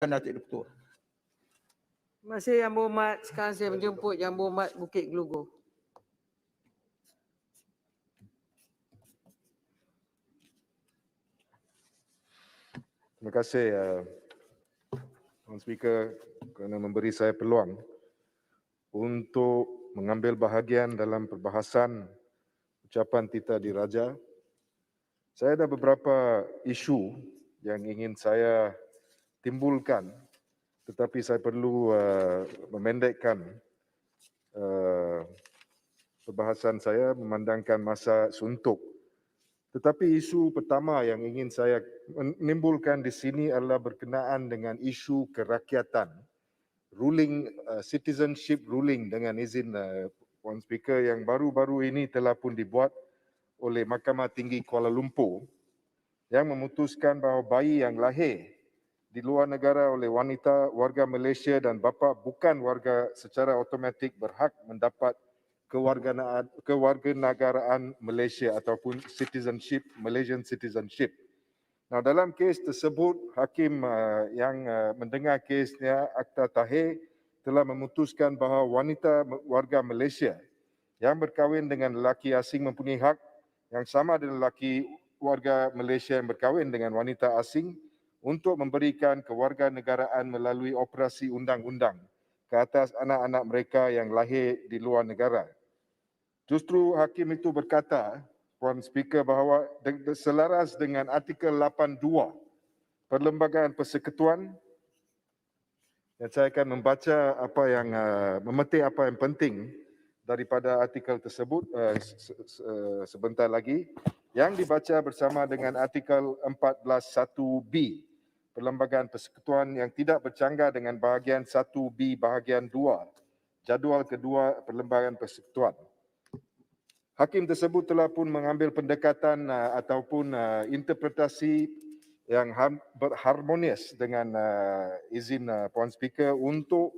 Datuk Doktor. Terima kasih Yang Berhormat. Sekarang saya menjemput Yang Berhormat Bukit Gelugor. Terima kasih Tuan Speaker kerana memberi saya peluang untuk mengambil bahagian dalam perbahasan ucapan Tita Diraja. Saya ada beberapa isu yang ingin saya timbulkan, tetapi saya perlu memendekkan perbahasan saya memandangkan masa suntuk. Tetapi isu pertama yang ingin saya menimbulkan di sini adalah berkenaan dengan isu kerakyatan, citizenship ruling dengan izin Puan Speaker yang baru-baru ini telah pun dibuat oleh Mahkamah Tinggi Kuala Lumpur yang memutuskan bahawa bayi yang lahir di luar negara oleh wanita warga Malaysia dan bapa bukan warga secara automatik berhak mendapat kewarganegaraan Malaysia ataupun Malaysian citizenship. Nah, dalam kes tersebut, hakim yang mendengar kesnya Akta Tahir telah memutuskan bahawa wanita warga Malaysia yang berkahwin dengan lelaki asing mempunyai hak yang sama dengan lelaki warga Malaysia yang berkahwin dengan wanita asing untuk memberikan kewarganegaraan melalui operasi undang-undang ke atas anak-anak mereka yang lahir di luar negara. Justru hakim itu berkata, Puan Speaker, bahawa selaras dengan artikel 82 Perlembagaan Persekutuan, dan saya akan membaca apa yang memetik apa yang penting daripada artikel tersebut sebentar lagi, yang dibaca bersama dengan artikel 14(1)B Perlembagaan Persekutuan yang tidak bercanggah dengan bahagian 1B bahagian 2 Jadual kedua Perlembagaan Persekutuan. Hakim tersebut telah pun mengambil pendekatan ataupun interpretasi yang berharmonis dengan izin Puan Speaker untuk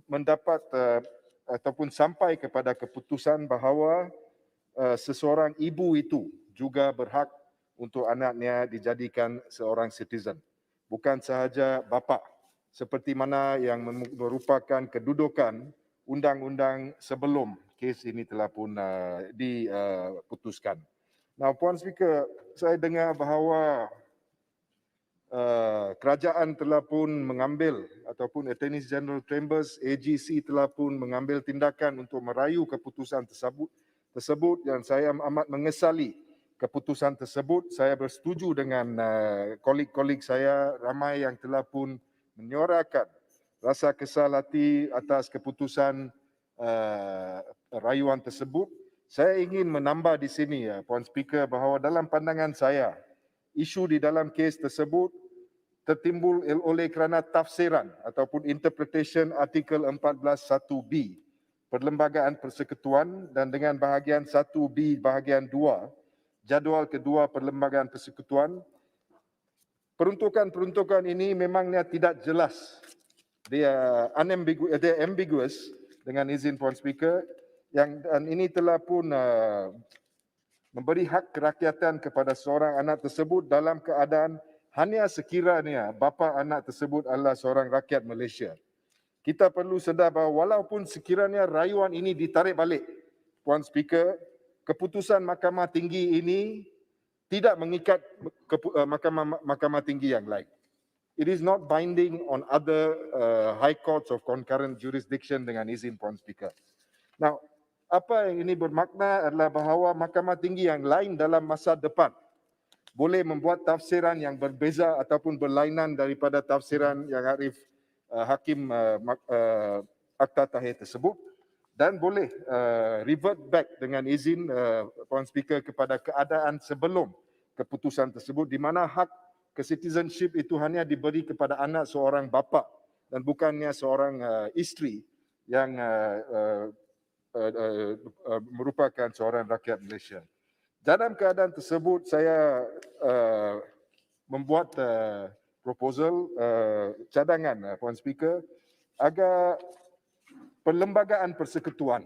mendapat ataupun sampai kepada keputusan bahawa seseorang ibu itu juga berhak untuk anaknya dijadikan seorang citizen. Bukan sahaja bapa, seperti mana yang merupakan kedudukan undang-undang sebelum kes ini telah pun diputuskan. Nah, Puan Speaker, saya dengar bahawa kerajaan telah pun mengambil ataupun Attorney General Chambers, AGC telah pun mengambil tindakan untuk merayu keputusan tersebut dan saya amat mengesali keputusan tersebut. Saya bersetuju dengan kolik-kolik saya ramai yang telah pun menyuarakan rasa kesal hati atas keputusan rayuan tersebut. Saya ingin menambah di sini, Puan Speaker, bahawa dalam pandangan saya, isu di dalam kes tersebut tertimbul oleh kerana tafsiran ataupun interpretation artikel 14(1)B Perlembagaan Persekutuan dan dengan bahagian 1B bahagian 2 Jadual kedua Perlembagaan Persekutuan. Peruntukan-peruntukan ini memangnya tidak jelas. Dia ambiguous dengan izin Puan Speaker, dan ini telah pun memberi hak kerakyatan kepada seorang anak tersebut dalam keadaan hanya sekiranya bapa anak tersebut adalah seorang rakyat Malaysia. Kita perlu sedar bahawa walaupun sekiranya rayuan ini ditarik balik, Puan Speaker, keputusan Mahkamah Tinggi ini tidak mengikat Mahkamah Tinggi yang lain. It is not binding on other high courts of concurrent jurisdiction dengan izin Puan Speaker. Now, apa yang ini bermakna adalah bahawa Mahkamah Tinggi yang lain dalam masa depan boleh membuat tafsiran yang berbeza ataupun berlainan daripada tafsiran yang Arif Hakim Akta Tahir tersebut dan boleh revert back dengan izin Puan Speaker kepada keadaan sebelum keputusan tersebut di mana hak citizenship itu hanya diberi kepada anak seorang bapa dan bukannya seorang isteri yang merupakan seorang rakyat Malaysia. Dalam keadaan tersebut, saya membuat proposal cadangan Puan Speaker agar Perlembagaan Persekutuan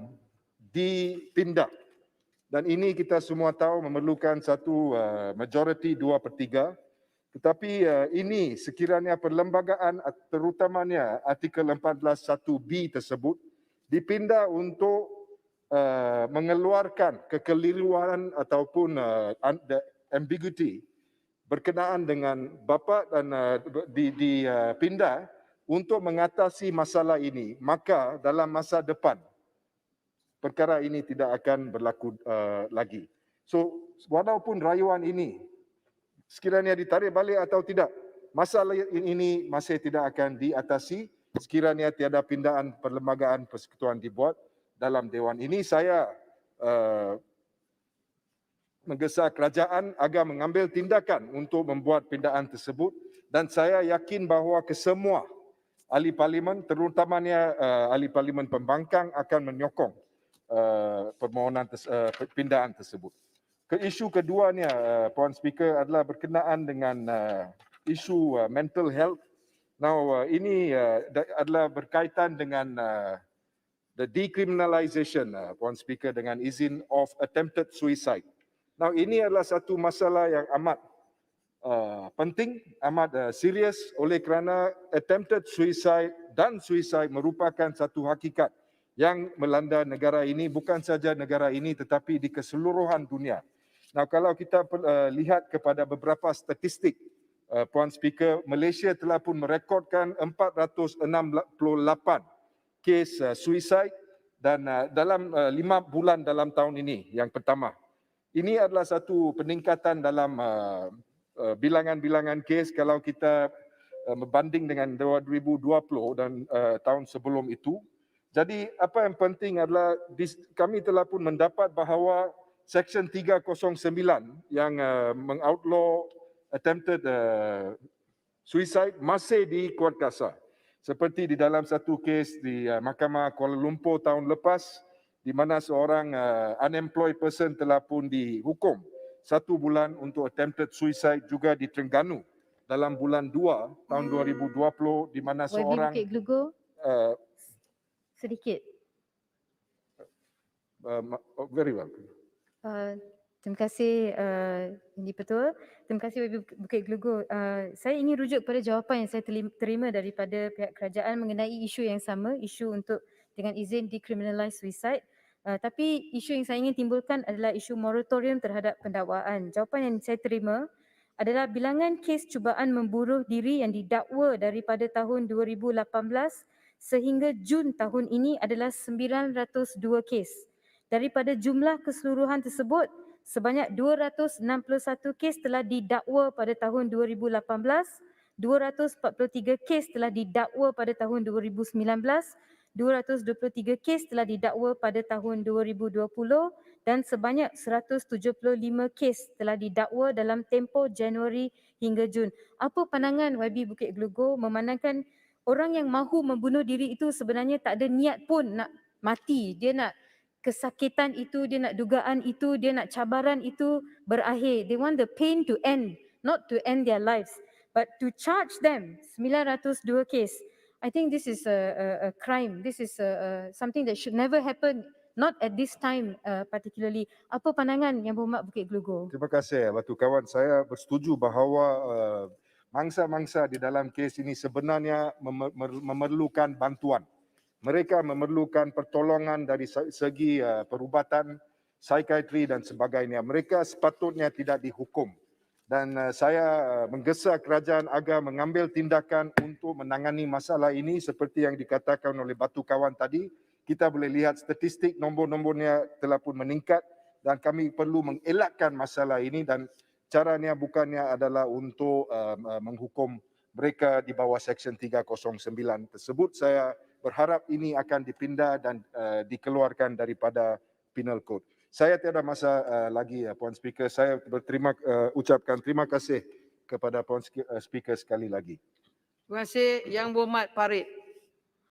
ditindak. Dan ini kita semua tahu memerlukan satu majoriti 2/3 Tetapi ini sekiranya perlembagaan terutamanya artikel 14(1)B tersebut dipindah untuk mengeluarkan kekeliruan ataupun ambiguity berkenaan dengan bapa dan dipindah untuk mengatasi masalah ini, maka dalam masa depan perkara ini tidak akan berlaku lagi. So walaupun rayuan ini sekiranya ditarik balik atau tidak, masalah ini masih tidak akan diatasi sekiranya tiada pindaan perlembagaan persekutuan dibuat dalam Dewan ini. Saya menggesa kerajaan agar mengambil tindakan untuk membuat pindaan tersebut dan saya yakin bahawa kesemua ahli parlimen, terutamanya ahli parlimen pembangkang akan menyokong permohonan pindaan tersebut. Isu keduanya, Puan Speaker, adalah berkenaan dengan isu mental health. Now, ini adalah berkaitan dengan the decriminalisation, Puan Speaker, dengan izin of attempted suicide. Now, ini adalah satu masalah yang amat penting, amat serius oleh kerana attempted suicide dan suicide merupakan satu hakikat yang melanda negara ini, bukan saja negara ini tetapi di keseluruhan dunia. Nah, kalau kita lihat kepada beberapa statistik, Puan Speaker, Malaysia telah pun merekodkan 468 kes suicide dan dalam 5 bulan dalam tahun ini yang pertama. Ini adalah satu peningkatan dalam bilangan-bilangan kes kalau kita membanding dengan 2020 dan tahun sebelum itu. Jadi apa yang penting adalah kami telah pun mendapat bahawa Section 309 yang mengoutlaw attempted suicide masih dikuatkuasa. Seperti di dalam satu kes di Mahkamah Kuala Lumpur tahun lepas, di mana seorang unemployed person telah pun dihukum 1 bulan untuk attempted suicide, juga di Terengganu dalam bulan 2 tahun 2020, di mana seorang Bukit Glugur, sedikit. Very well. Terima kasih Indi Petul. Terima kasih Bukit Glugur. Saya ingin rujuk pada jawapan yang saya terima daripada pihak kerajaan mengenai isu yang sama, isu untuk dengan izin decriminalise suicide. Tapi isu yang saya ingin timbulkan adalah isu moratorium terhadap pendakwaan. Jawapan yang saya terima adalah bilangan kes cubaan membunuh diri yang didakwa daripada tahun 2018 sehingga Jun tahun ini adalah 902 kes. Daripada jumlah keseluruhan tersebut, sebanyak 261 kes telah didakwa pada tahun 2018, 243 kes telah didakwa pada tahun 2019, 223 kes telah didakwa pada tahun 2020 dan sebanyak 175 kes telah didakwa dalam tempoh Januari hingga Jun. Apa pandangan YB Bukit Glugur memandangkan orang yang mahu membunuh diri itu sebenarnya tak ada niat pun nak mati, dia nak kesakitan itu, dia nak dugaan itu, dia nak cabaran itu berakhir. They want the pain to end, not to end their lives. But to charge them 902 case, I think this is a crime. This is something that should never happen, not at this time particularly. Apa pandangan Yang Berhormat Bukit Glugur? Terima kasih, Batu Kawan. Saya bersetuju bahawa mangsa-mangsa di dalam kes ini sebenarnya memerlukan bantuan. Mereka memerlukan pertolongan dari segi perubatan, psikiatri dan sebagainya. Mereka sepatutnya tidak dihukum. Dan saya menggesa kerajaan agar mengambil tindakan untuk menangani masalah ini seperti yang dikatakan oleh Batu Kawan tadi. Kita boleh lihat statistik, nombor-nombornya telah pun meningkat dan kami perlu mengelakkan masalah ini dan caranya bukannya adalah untuk menghukum mereka di bawah Section 309 tersebut. Saya berharap ini akan dipindah dan dikeluarkan daripada Penal Code. Saya tiada masa lagi, Puan Speaker. Saya ucapkan terima kasih kepada Puan Speaker sekali lagi. Terima kasih Yang Berhormat Farid.